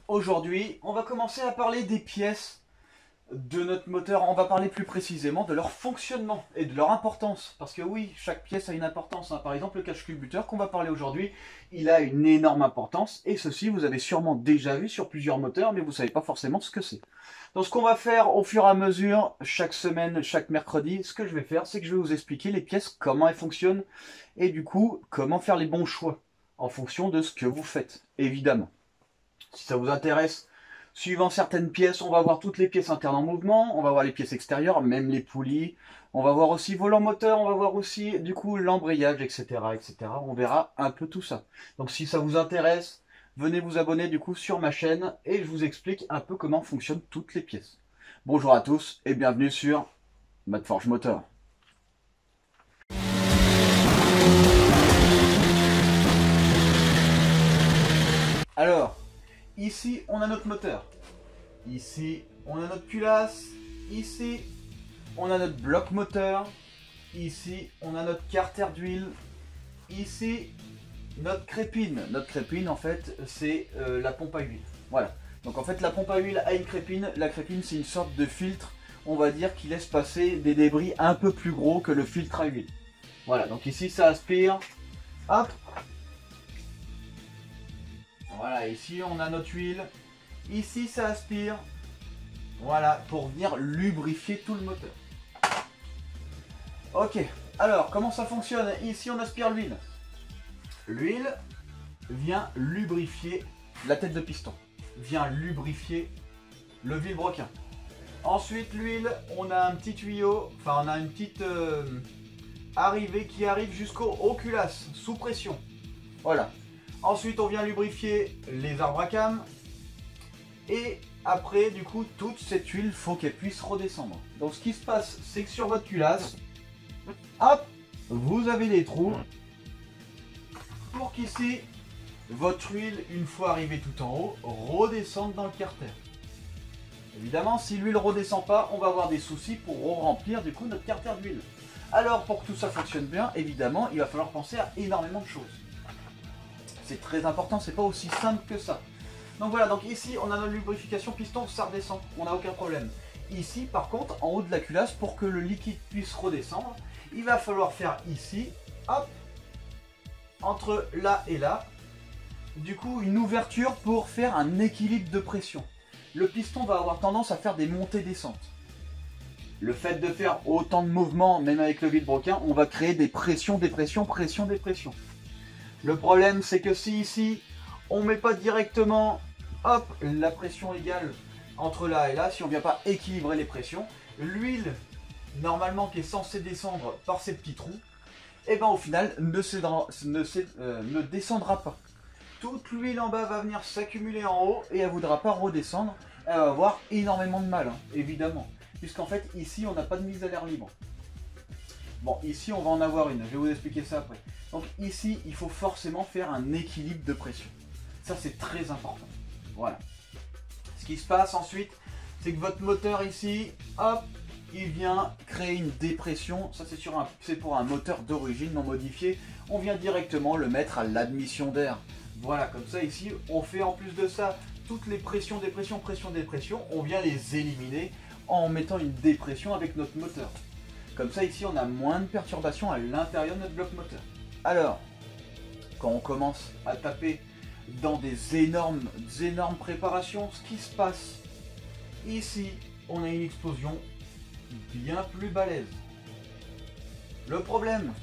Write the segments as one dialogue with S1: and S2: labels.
S1: Aujourd'hui, on va commencer à parler des pièces de notre moteur. On va parler plus précisément de leur fonctionnement et de leur importance. Parce que oui, chaque pièce a une importance, hein. Par exemple, le cache-culbuteur qu'on va parler aujourd'hui, il a une énorme importance. Et ceci, vous avez sûrement déjà vu sur plusieurs moteurs, mais vous ne savez pas forcément ce que c'est. Donc ce qu'on va faire au fur et à mesure, chaque semaine, chaque mercredi, ce que je vais faire, c'est que je vais vous expliquer les pièces, comment elles fonctionnent, et du coup, comment faire les bons choix, en fonction de ce que vous faites, évidemment. Si ça vous intéresse, suivant certaines pièces, on va voir toutes les pièces internes en mouvement, on va voir les pièces extérieures, même les poulies, on va voir aussi volant moteur, on va voir aussi du coup l'embrayage, etc., etc. On verra un peu tout ça. Donc si ça vous intéresse, venez vous abonner du coup sur ma chaîne et je vous explique un peu comment fonctionnent toutes les pièces. Bonjour à tous et bienvenue sur Madforge Moteur. Alors, ici, on a notre moteur. Ici, on a notre culasse. Ici, on a notre bloc moteur. Ici, on a notre carter d'huile. Ici, notre crépine. Notre crépine, en fait, c'est la pompe à huile. Voilà. Donc, en fait, la pompe à huile a une crépine. La crépine, c'est une sorte de filtre, on va dire, qui laisse passer des débris un peu plus gros que le filtre à huile. Voilà. Donc, ici, ça aspire. Hop. Voilà, ici on a notre huile. Ici ça aspire. Voilà, pour venir lubrifier tout le moteur. Ok, alors comment ça fonctionne? Ici on aspire l'huile. L'huile vient lubrifier la tête de piston. Vient lubrifier le vilebrequin. Ensuite l'huile, on a un petit tuyau, enfin on a une petite arrivée qui arrive jusqu'au culasse, sous pression. Voilà. Ensuite, on vient lubrifier les arbres à cam. Et après, du coup, toute cette huile, faut qu'elle puisse redescendre. Donc, ce qui se passe, c'est que sur votre culasse, hop, vous avez des trous pour qu'ici, votre huile, une fois arrivée tout en haut, redescende dans le carter. Évidemment, si l'huile ne redescend pas, on va avoir des soucis pour remplir du coup notre carter d'huile. Alors, pour que tout ça fonctionne bien, évidemment, il va falloir penser à énormément de choses. C'est très important, c'est pas aussi simple que ça. Donc voilà, donc ici on a notre lubrification piston, ça redescend, on n'a aucun problème. Ici par contre, en haut de la culasse, pour que le liquide puisse redescendre, il va falloir faire ici, hop, entre là et là, du coup une ouverture pour faire un équilibre de pression. Le piston va avoir tendance à faire des montées-descentes. Le fait de faire autant de mouvements, même avec le vilebrequin, on va créer des pressions, des pressions, pressions, des pressions. Le problème, c'est que si ici, on ne met pas directement, hop, la pression égale entre là et là, si on ne vient pas équilibrer les pressions, l'huile, normalement, qui est censée descendre par ces petits trous, et ben au final, ne descendra pas. Toute l'huile en bas va venir s'accumuler en haut et elle ne voudra pas redescendre. Elle va avoir énormément de mal, hein, évidemment. Puisqu'en fait, ici, on n'a pas de mise à l'air libre. Bon, ici, on va en avoir une. Je vais vous expliquer ça après. Donc ici, il faut forcément faire un équilibre de pression. Ça, c'est très important. Voilà. Ce qui se passe ensuite, c'est que votre moteur ici, hop, il vient créer une dépression. Ça, c'est pour un moteur d'origine non modifié. On vient directement le mettre à l'admission d'air. Voilà, comme ça ici, on fait en plus de ça toutes les pressions, dépression, pression, dépression. On vient les éliminer en mettant une dépression avec notre moteur. Comme ça, ici, on a moins de perturbations à l'intérieur de notre bloc moteur. Alors, quand on commence à taper dans des énormes préparations, ce qui se passe, ici, on a une explosion bien plus balèze. Le problème,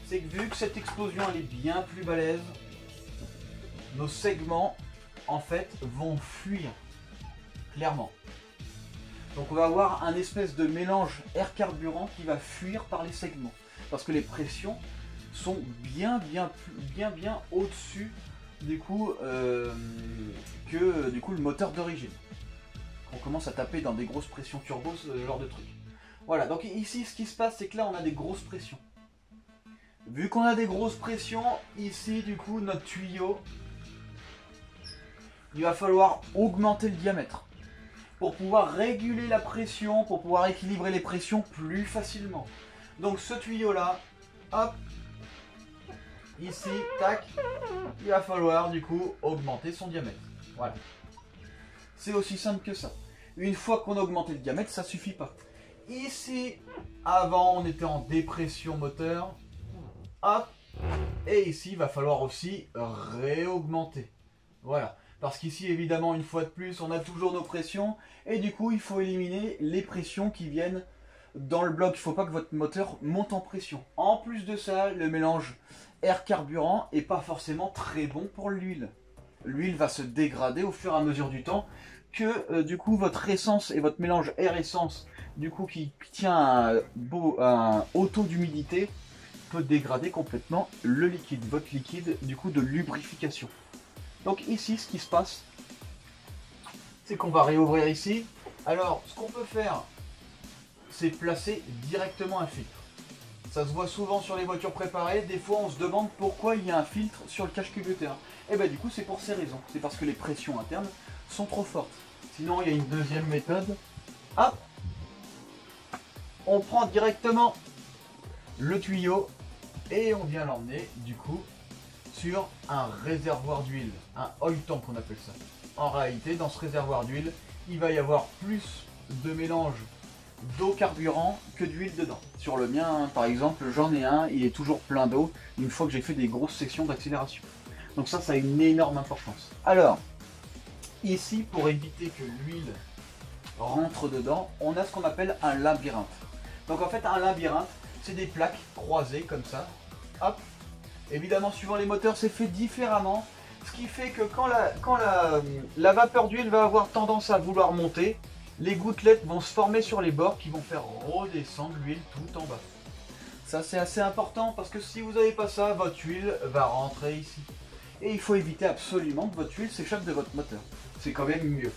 S1: c'est que vu que cette explosion elle est bien plus balèze, nos segments, en fait, vont fuir, clairement. Donc on va avoir un espèce de mélange air-carburant qui va fuir par les segments. Parce que les pressions sont bien au-dessus du coup, que du coup, le moteur d'origine. On commence à taper dans des grosses pressions turbo, ce genre de truc. Voilà, donc ici ce qui se passe, c'est que là on a des grosses pressions. Vu qu'on a des grosses pressions, ici du coup notre tuyau, il va falloir augmenter le diamètre. Pour pouvoir réguler la pression, pour pouvoir équilibrer les pressions plus facilement. Donc ce tuyau là, hop, ici, tac, il va falloir du coup augmenter son diamètre. Voilà. C'est aussi simple que ça. Une fois qu'on a augmenté le diamètre, ça suffit pas. Ici, avant, on était en dépression moteur. Hop. Et ici, il va falloir aussi réaugmenter. Voilà. Parce qu'ici, évidemment, une fois de plus, on a toujours nos pressions. Et du coup, il faut éliminer les pressions qui viennent dans le bloc. Il ne faut pas que votre moteur monte en pression. En plus de ça, le mélange air-carburant n'est pas forcément très bon pour l'huile. L'huile va se dégrader au fur et à mesure du temps que du coup votre essence et votre mélange air-essence du coup qui tient un haut taux d'humidité peut dégrader complètement le liquide, votre liquide du coup de lubrification. Donc ici ce qui se passe c'est qu'on va réouvrir ici. Alors ce qu'on peut faire c'est placer directement un filtre. Ça se voit souvent sur les voitures préparées, des fois on se demande pourquoi il y a un filtre sur le cache-culbuteur. Et bien du coup c'est pour ces raisons, c'est parce que les pressions internes sont trop fortes. Sinon il y a une deuxième méthode. Hop, on prend directement le tuyau et on vient l'emmener du coup sur un réservoir d'huile, un oil tank qu'on appelle ça. En réalité dans ce réservoir d'huile, il va y avoir plus de mélange d'eau carburant que d'huile dedans. Sur le mien, par exemple, j'en ai un, il est toujours plein d'eau une fois que j'ai fait des grosses sections d'accélération. Donc ça a une énorme importance. Alors, ici, pour éviter que l'huile rentre dedans, on a ce qu'on appelle un labyrinthe. Donc en fait, un labyrinthe, c'est des plaques croisées comme ça. Hop. Évidemment, suivant les moteurs, c'est fait différemment. Ce qui fait que quand la vapeur d'huile va avoir tendance à vouloir monter, les gouttelettes vont se former sur les bords qui vont faire redescendre l'huile tout en bas. Ça c'est assez important parce que si vous n'avez pas ça, votre huile va rentrer ici. Et il faut éviter absolument que votre huile s'échappe de votre moteur. C'est quand même mieux.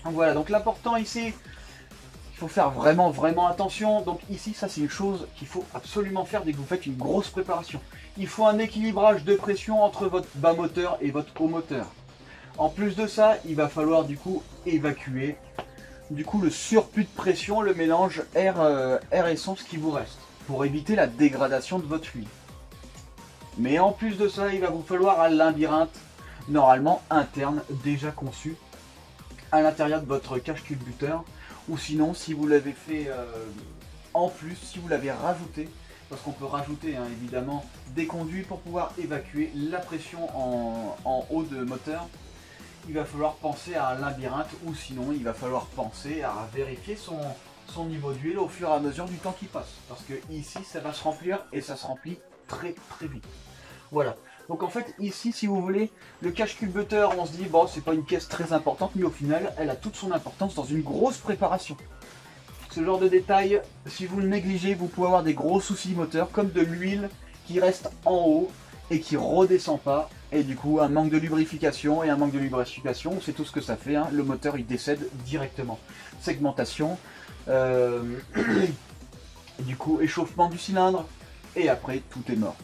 S1: Donc voilà, donc l'important ici, il faut faire vraiment attention. Donc ici, ça c'est une chose qu'il faut absolument faire dès que vous faites une grosse préparation. Il faut un équilibrage de pression entre votre bas moteur et votre haut moteur. En plus de ça, il va falloir du coup évacuer du coup le surplus de pression, le mélange air-essence qui vous reste, pour éviter la dégradation de votre huile. Mais en plus de ça, il va vous falloir un labyrinthe, normalement interne, déjà conçu, à l'intérieur de votre cache-culbuteur, ou sinon, si vous l'avez fait en plus, si vous l'avez rajouté, parce qu'on peut rajouter hein, évidemment des conduits pour pouvoir évacuer la pression en haut de moteur, il va falloir penser à un labyrinthe ou sinon il va falloir penser à vérifier son niveau d'huile au fur et à mesure du temps qui passe. Parce que ici ça va se remplir et ça se remplit très vite. Voilà. Donc en fait ici si vous voulez, le cache-culbuteur on se dit bon c'est pas une pièce très importante mais au final elle a toute son importance dans une grosse préparation. Ce genre de détail, si vous le négligez, vous pouvez avoir des gros soucis moteurs comme de l'huile qui reste en haut et qui redescend pas. Et du coup, un manque de lubrification, et un manque de lubrification, c'est tout ce que ça fait, hein. Le moteur, il décède directement. Segmentation, du coup, échauffement du cylindre, et après, tout est mort.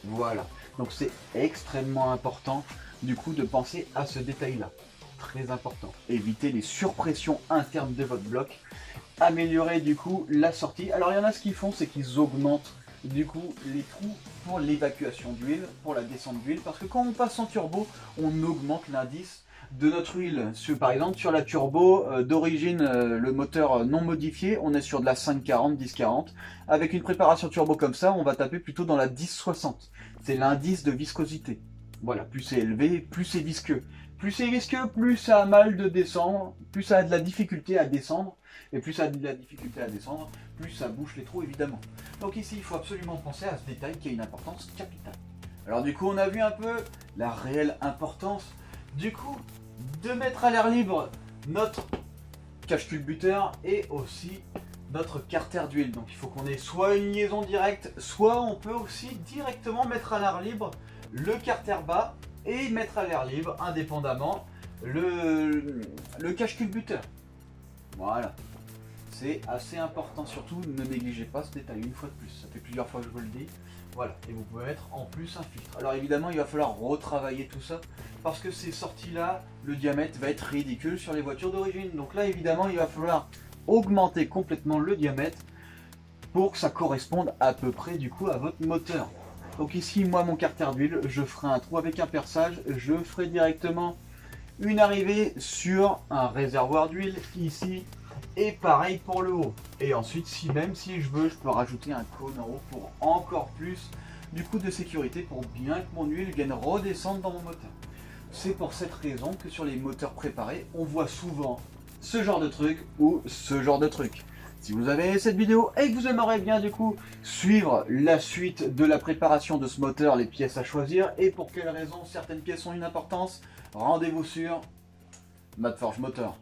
S1: Voilà. Donc, c'est extrêmement important, du coup, de penser à ce détail-là. Très important. Éviter les surpressions internes de votre bloc. Améliorer, du coup, la sortie. Alors, il y en a ce qu'ils font, c'est qu'ils augmentent du coup les trous pour l'évacuation d'huile, pour la descente d'huile, parce que quand on passe en turbo, on augmente l'indice de notre huile. Par exemple sur la turbo d'origine, le moteur non modifié, on est sur de la 540, 1040. Avec une préparation turbo comme ça, on va taper plutôt dans la 1060. C'est l'indice de viscosité. Voilà, plus c'est élevé, plus c'est visqueux. Plus c'est visqueux, plus ça a mal de descendre, plus ça a de la difficulté à descendre. Et plus ça a de la difficulté à descendre, plus ça bouche les trous évidemment. Donc ici, il faut absolument penser à ce détail qui a une importance capitale. Alors du coup, on a vu un peu la réelle importance du coup de mettre à l'air libre notre cache-culbuteur et aussi notre carter d'huile. Donc il faut qu'on ait soit une liaison directe, soit on peut aussi directement mettre à l'air libre le carter bas et mettre à l'air libre indépendamment le cache-culbuteur. Voilà. C'est assez important, surtout ne négligez pas ce détail une fois de plus, ça fait plusieurs fois que je vous le dis. Voilà, et vous pouvez mettre en plus un filtre. Alors évidemment il va falloir retravailler tout ça, parce que ces sorties là, le diamètre va être ridicule sur les voitures d'origine. Donc là évidemment il va falloir augmenter complètement le diamètre pour que ça corresponde à peu près du coup à votre moteur. Donc ici moi mon carter d'huile, je ferai un trou avec un perçage, je ferai directement une arrivée sur un réservoir d'huile ici. Et pareil pour le haut. Et ensuite, même si je veux, je peux rajouter un cône en haut pour encore plus du coup de sécurité pour bien que mon huile vienne redescendre dans mon moteur. C'est pour cette raison que sur les moteurs préparés, on voit souvent ce genre de truc ou ce genre de truc. Si vous avez aimé cette vidéo et que vous aimeriez bien du coup suivre la suite de la préparation de ce moteur, les pièces à choisir et pour quelles raisons certaines pièces ont une importance, rendez-vous sur Matt Forge Moteur.